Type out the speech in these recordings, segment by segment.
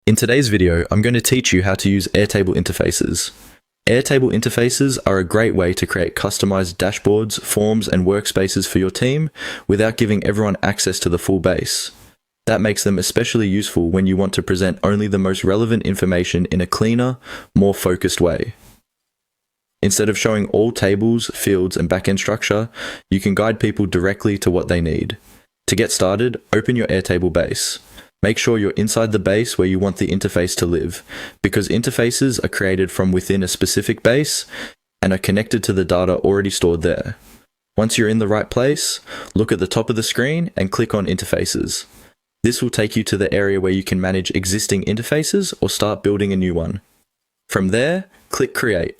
In today's video, I'm going to teach you how to use Airtable interfaces. Airtable interfaces are a great way to create customized dashboards, forms, and workspaces for your team without giving everyone access to the full base. That makes them especially useful when you want to present only the most relevant information in a cleaner, more focused way. Instead of showing all tables, fields, and backend structure, you can guide people directly to what they need. To get started, open your Airtable base. Make sure you're inside the base where you want the interface to live, because interfaces are created from within a specific base and are connected to the data already stored there. Once you're in the right place, look at the top of the screen and click on Interfaces. This will take you to the area where you can manage existing interfaces or start building a new one. From there, click Create.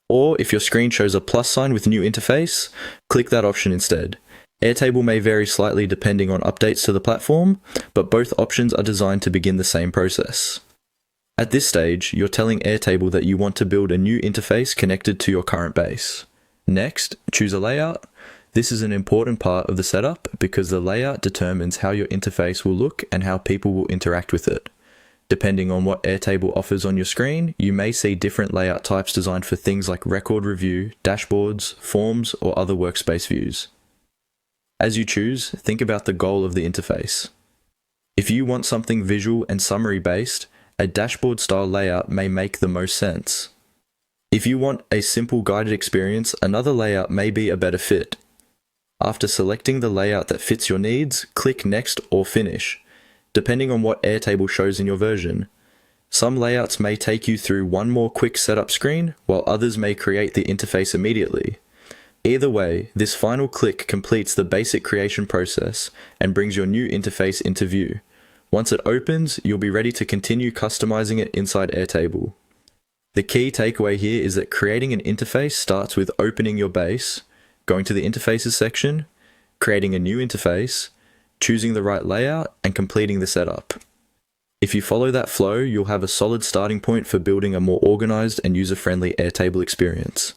Or if your screen shows a plus sign with New Interface, click that option instead. Airtable may vary slightly depending on updates to the platform, but both options are designed to begin the same process. At this stage, you're telling Airtable that you want to build a new interface connected to your current base. Next, choose a layout. This is an important part of the setup because the layout determines how your interface will look and how people will interact with it. Depending on what Airtable offers on your screen, you may see different layout types designed for things like record review, dashboards, forms, or other workspace views. As you choose, think about the goal of the interface. If you want something visual and summary based, a dashboard style layout may make the most sense. If you want a simple guided experience, another layout may be a better fit. After selecting the layout that fits your needs, click Next or Finish, depending on what Airtable shows in your version. Some layouts may take you through one more quick setup screen, while others may create the interface immediately. Either way, this final click completes the basic creation process and brings your new interface into view. Once it opens, you'll be ready to continue customizing it inside Airtable. The key takeaway here is that creating an interface starts with opening your base, going to the Interfaces section, creating a new interface, choosing the right layout, and completing the setup. If you follow that flow, you'll have a solid starting point for building a more organized and user-friendly Airtable experience.